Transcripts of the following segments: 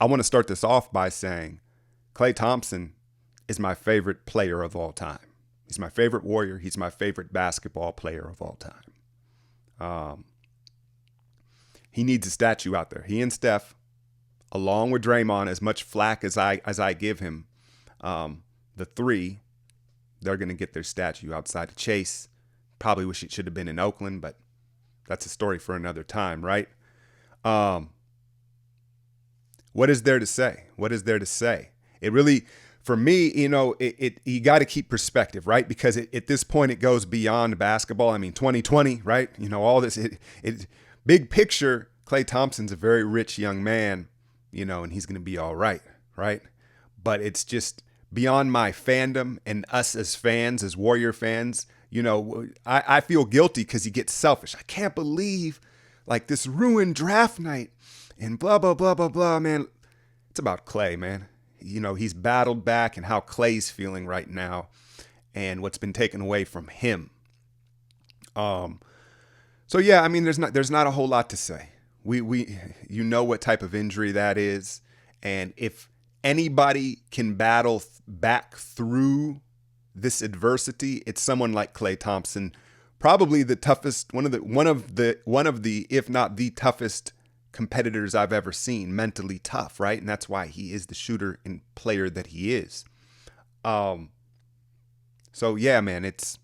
I want to start this off by saying Klay Thompson is my favorite player of all time. He's my favorite Warrior. He's my favorite basketball player of all time. He needs a statue out there. He and Steph, along with Draymond, as much flack as I give him, the three, they're going to get their statue outside of Chase. Probably wish it should have been in Oakland, but that's a story for another time, right? What is there to say? What is there to say? It really, for me, you got to keep perspective, right? Because at this point, it goes beyond basketball. I mean, 2020, right? All this, big picture, Klay Thompson's a very rich young man, and he's going to be all right, right? But it's just beyond my fandom and us as fans, as Warrior fans, I feel guilty because he gets selfish. I can't believe like this ruined draft night and blah, blah, blah, blah, blah, man. It's about Klay, man. He's battled back and how Klay's feeling right now and what's been taken away from him. So yeah, I mean, there's not a whole lot to say. We what type of injury that is. And if anybody can battle back through this adversity, it's someone like Klay Thompson, probably the toughest, one of the, if not the toughest competitors I've ever seen, mentally tough, right? And that's why he is the shooter and player that he is. So yeah, man, it's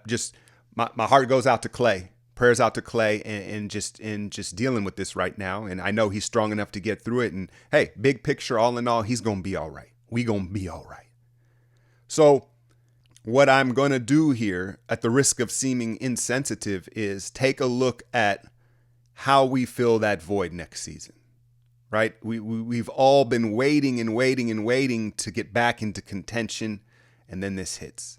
just my heart goes out to Klay. Prayers out to Klay and just dealing with this right now. And I know he's strong enough to get through it. And hey, big picture, all in all, he's gonna be all right. We gonna be all right. So what I'm gonna do here, at the risk of seeming insensitive, is take a look at how we fill that void next season, right? We've all been waiting and waiting and waiting to get back into contention, and then this hits.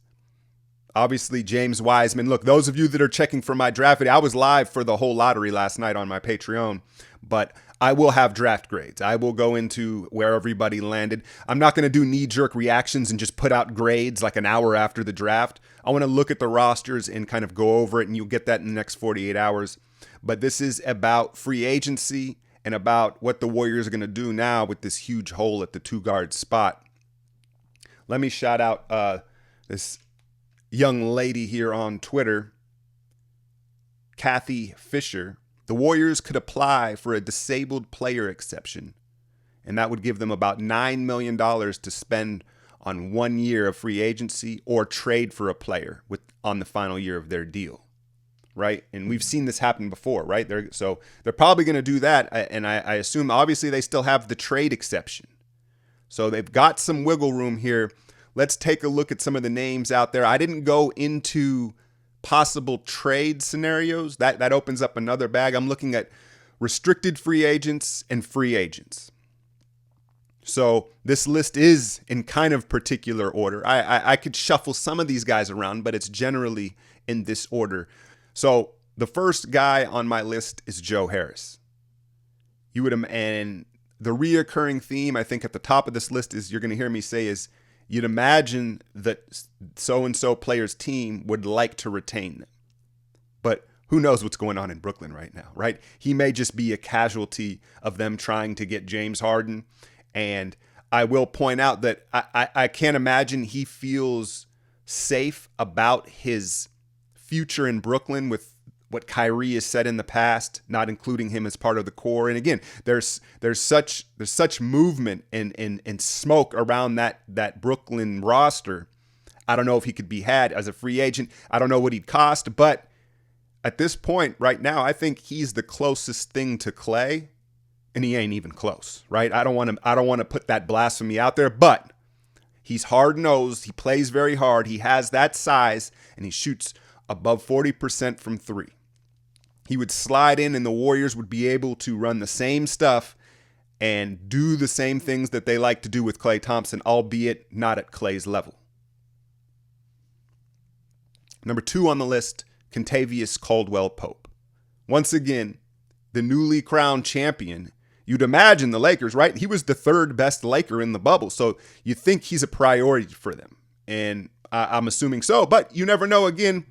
Obviously, James Wiseman. Look, those of you that are checking for my draft video, I was live for the whole lottery last night on my Patreon, but I will have draft grades. I will go into where everybody landed. I'm not going to do knee-jerk reactions and just put out grades like an hour after the draft. I want to look at the rosters and kind of go over it, and you'll get that in the next 48 hours. But this is about free agency and about what the Warriors are going to do now with this huge hole at the two-guard spot. Let me shout out this young lady here on Twitter, Kathy Fisher. The Warriors could apply for a disabled player exception, and that would give them about $9 million to spend on 1 year of free agency or trade for a player on the final year of their deal, right? And we've seen this happen before, right? They're probably going to do that, and I assume obviously they still have the trade exception. So they've got some wiggle room here. Let's take a look at some of the names out there. I didn't go into possible trade scenarios. That opens up another bag. I'm looking at restricted free agents and free agents. So this list is in kind of particular order. I could shuffle some of these guys around, but it's generally in this order. So the first guy on my list is Joe Harris. And the reoccurring theme, I think, at the top of this list is you're going to hear me say is you'd imagine that so-and-so player's team would like to retain them. But who knows what's going on in Brooklyn right now, right? He may just be a casualty of them trying to get James Harden. And I will point out that I can't imagine he feels safe about his future in Brooklyn with what Kyrie has said in the past, not including him as part of the core. And again, there's such movement and smoke around that Brooklyn roster. I don't know if he could be had as a free agent. I don't know what he'd cost, but at this point right now, I think he's the closest thing to Klay, and he ain't even close, right? I don't want to put that blasphemy out there, but he's hard-nosed. He plays very hard. He has that size, and he shoots above 40% from three. He would slide in and the Warriors would be able to run the same stuff and do the same things that they like to do with Klay Thompson, albeit not at Klay's level. Number 2 on the list, Kentavious Caldwell-Pope. Once again, the newly crowned champion. You'd imagine the Lakers, right? He was the 3rd best Laker in the bubble, so you think he's a priority for them. And I'm assuming so, but you never know. Again,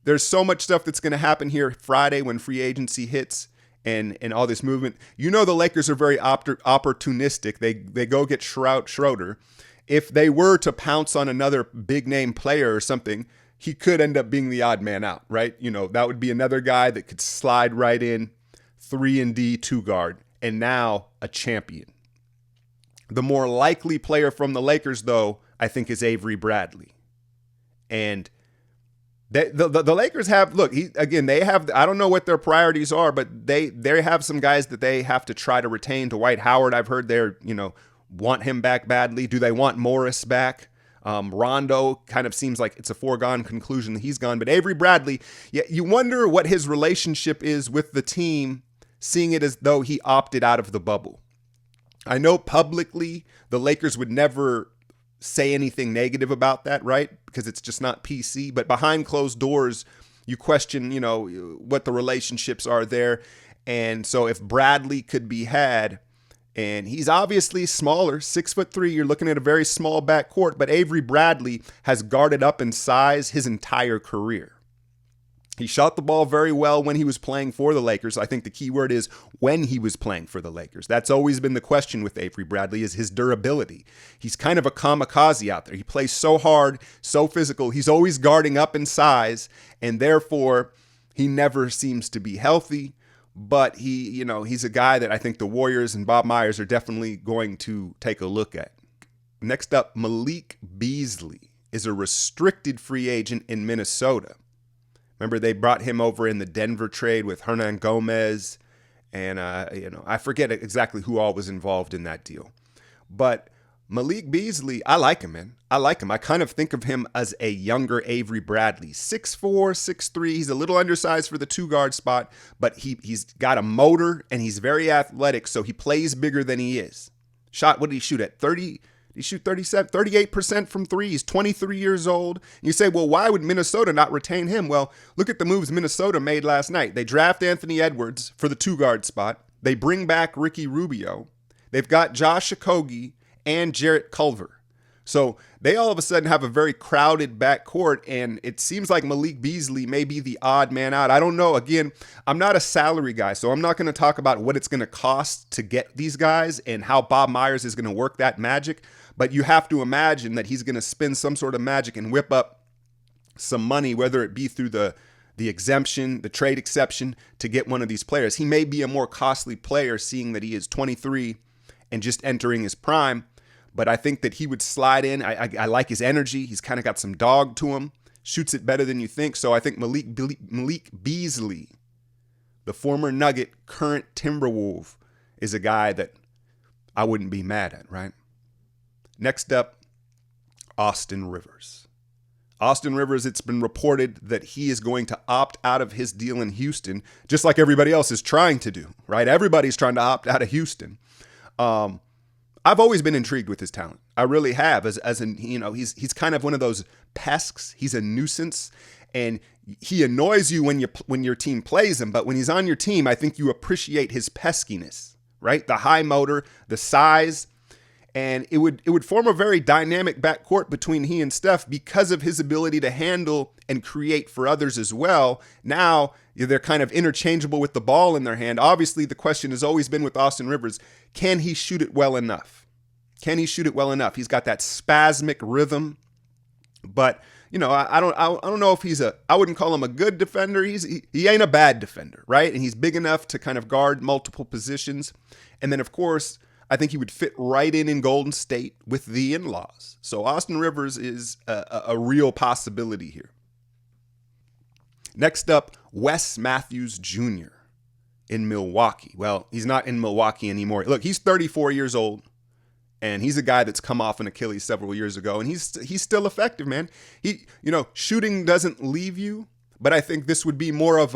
there's so much stuff that's going to happen here Friday when free agency hits, and all this movement. You know, the Lakers are very opportunistic. They go get Schroeder. If they were to pounce on another big name player or something, he could end up being the odd man out, right? You know, that would be another guy that could slide right in, 3-and-D, 2-guard, and now a champion. The more likely player from the Lakers, though, I think is Avery Bradley. And the Lakers have, look, they have, I don't know what their priorities are, but they have some guys that they have to try to retain. Dwight Howard, I've heard they're, want him back badly. Do they want Morris back? Rondo kind of seems like it's a foregone conclusion that he's gone. But Avery Bradley, you wonder what his relationship is with the team, seeing it as though he opted out of the bubble. I know publicly the Lakers would never say anything negative about that, right? Because it's just not PC. But behind closed doors, you question, what the relationships are there. And so if Bradley could be had, and he's obviously smaller, 6'3", you're looking at a very small backcourt, but Avery Bradley has guarded up in size his entire career. He shot the ball very well when he was playing for the Lakers. I think the key word is when he was playing for the Lakers. That's always been the question with Avery Bradley, is his durability. He's kind of a kamikaze out there. He plays so hard, so physical. He's always guarding up in size, and therefore he never seems to be healthy. But he's a guy that I think the Warriors and Bob Myers are definitely going to take a look at. Next up, Malik Beasley is a restricted free agent in Minnesota. Remember, they brought him over in the Denver trade with Hernan Gomez, and I forget exactly who all was involved in that deal. But Malik Beasley, I like him, man. I like him. I kind of think of him as a younger Avery Bradley. 6'4", 6'3". He's a little undersized for the 2-guard spot, but he's got a motor and he's very athletic, so he plays bigger than he is. Shot, what did he shoot at? 30? He shoot 38% from three. He's 23 years old. You say, well, why would Minnesota not retain him? Well, look at the moves Minnesota made last night. They draft Anthony Edwards for the 2-guard spot. They bring back Ricky Rubio. They've got Josh Okogie and Jarrett Culver. So they all of a sudden have a very crowded backcourt, and it seems like Malik Beasley may be the odd man out. I don't know. Again, I'm not a salary guy, so I'm not going to talk about what it's going to cost to get these guys and how Bob Myers is going to work that magic. But you have to imagine that he's going to spin some sort of magic and whip up some money, whether it be through the exemption, the trade exception, to get one of these players. He may be a more costly player, seeing that he is 23 and just entering his prime. But I think that he would slide in. I like his energy. He's kind of got some dog to him. Shoots it better than you think. So I think Malik Beasley, the former Nugget, current Timberwolf, is a guy that I wouldn't be mad at, right? Next up, Austin Rivers. Austin Rivers, it's been reported that he is going to opt out of his deal in Houston, just like everybody else is trying to do, right? Everybody's trying to opt out of Houston. I've always been intrigued with his talent. I really have. He's kind of one of those pests. He's a nuisance, and he annoys you when your team plays him. But when he's on your team, I think you appreciate his peskiness, right? The high motor, the size, and it would form a very dynamic backcourt between he and Steph because of his ability to handle and create for others as well. Now they're kind of interchangeable with the ball in their hand. Obviously, the question has always been with Austin Rivers, can he shoot it well enough? Can he shoot it well enough? He's got that spasmic rhythm, but I don't know if I wouldn't call him a good defender. He ain't a bad defender, right? And he's big enough to kind of guard multiple positions. And then, of course, I think he would fit right in Golden State with the in-laws. So Austin Rivers is a real possibility here. Next up, Wes Matthews Jr. in Milwaukee. Well, he's not in Milwaukee anymore. Look, he's 34 years old, and he's a guy that's come off an Achilles several years ago, and he's still effective, man. Shooting doesn't leave you, but I think this would be more of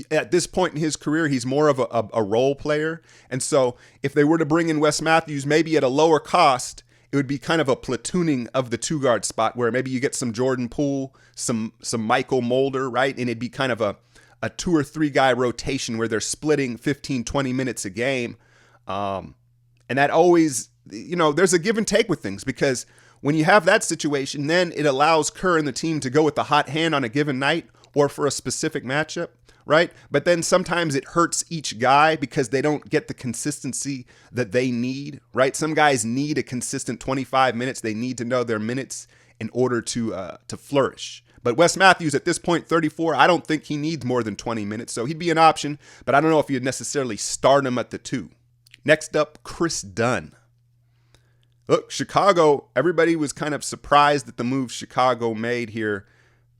at this point in his career, he's more of a role player. And so if they were to bring in Wes Matthews, maybe at a lower cost, it would be kind of a platooning of the 2-guard spot where maybe you get some Jordan Poole, some Michael Mulder, right? And it'd be kind of a 2 or 3 guy rotation where they're splitting 15, 20 minutes a game. And that always, there's a give and take with things, because when you have that situation, then it allows Kerr and the team to go with the hot hand on a given night, or for a specific matchup, right? But then sometimes it hurts each guy because they don't get the consistency that they need, right? Some guys need a consistent 25 minutes. They need to know their minutes in order to flourish. But Wes Matthews at this point, 34, I don't think he needs more than 20 minutes. So he'd be an option, but I don't know if you'd necessarily start him at the 2. Next up, Kris Dunn. Look, Chicago, everybody was kind of surprised at the move Chicago made here,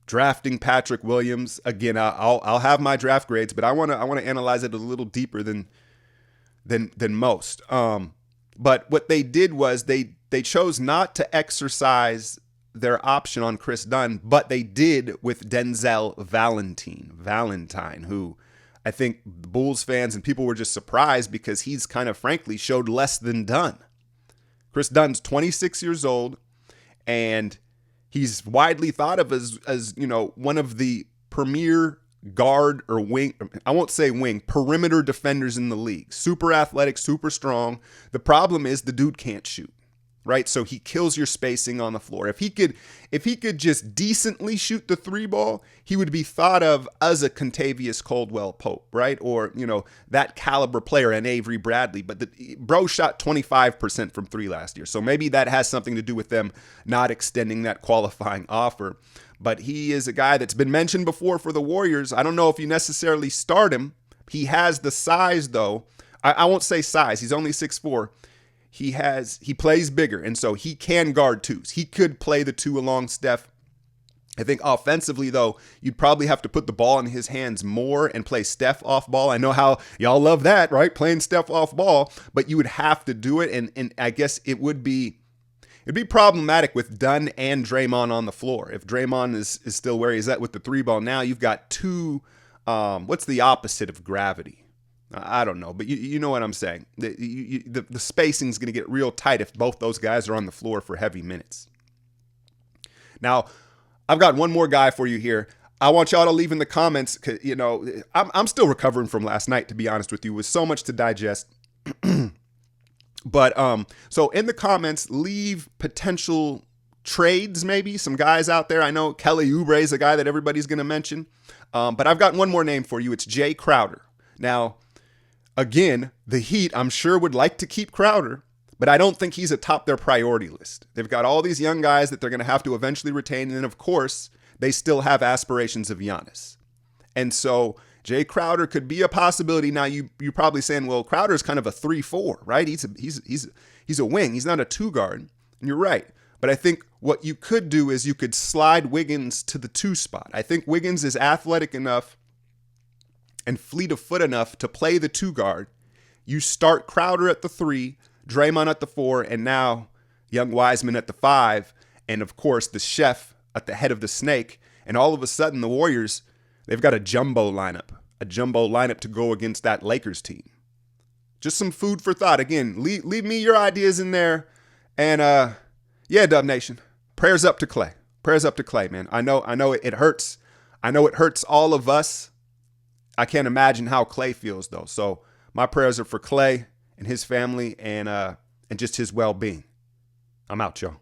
drafting Patrick Williams. Again, I'll have my draft grades, but I want to analyze it a little deeper than most. But what they did was they chose not to exercise their option on Kris Dunn, but they did with Denzel Valentine, who I think Bulls fans and people were just surprised because he's kind of frankly showed less than Dunn. Kris Dunn's 26 years old, and he's widely thought of as one of the premier guard or wing, I won't say wing, perimeter defenders in the league. Super athletic, super strong. The problem is the dude can't shoot, right? So he kills your spacing on the floor. If he could just decently shoot the 3 ball, he would be thought of as a Kentavious Caldwell-Pope, right? Or, that caliber player, and Avery Bradley. But the bro shot 25% from 3 last year. So maybe that has something to do with them not extending that qualifying offer. But he is a guy that's been mentioned before for the Warriors. I don't know if you necessarily start him. He has the size, though. I won't say size. He's only 6'4". He plays bigger, and so he can guard 2s. He could play the 2 along Steph. I think offensively, though, you'd probably have to put the ball in his hands more and play Steph off ball. I know how y'all love that, right? Playing Steph off ball, but you would have to do it, and I guess it'd be problematic with Dunn and Draymond on the floor. If Draymond is still where he's at with the 3 ball, now you've got 2, what's the opposite of gravity? I don't know, but you know what I'm saying. The spacing's going to get real tight if both those guys are on the floor for heavy minutes. Now, I've got one more guy for you here. I want y'all to leave in the comments, 'cause, I'm still recovering from last night, to be honest with you. It was so much to digest. But so in the comments, leave potential trades, maybe some guys out there. I know Kelly Oubre is a guy that everybody's going to mention. But I've got one more name for you. It's Jae Crowder. Now, again, the Heat, I'm sure, would like to keep Crowder, but I don't think he's atop their priority list. They've got all these young guys that they're going to have to eventually retain. And then, of course, they still have aspirations of Giannis. And so Jae Crowder could be a possibility. Now, you're probably saying, well, Crowder's kind of a 3-4, right? He's a wing. He's not a 2 guard. And you're right. But I think what you could do is you could slide Wiggins to the 2 spot. I think Wiggins is athletic enough and fleet of foot enough to play the 2 guard. You start Crowder at the 3, Draymond at the 4, and now young Wiseman at the 5, and of course the chef at the head of the snake. And all of a sudden the Warriors, they've got a jumbo lineup to go against that Lakers team. Just some food for thought. Again, leave me your ideas in there. And yeah, Dub Nation, prayers up to Klay. Prayers up to Klay, man. I know it hurts. I know it hurts all of us. I can't imagine how Klay feels, though. So my prayers are for Klay and his family and just his well-being. I'm out, y'all.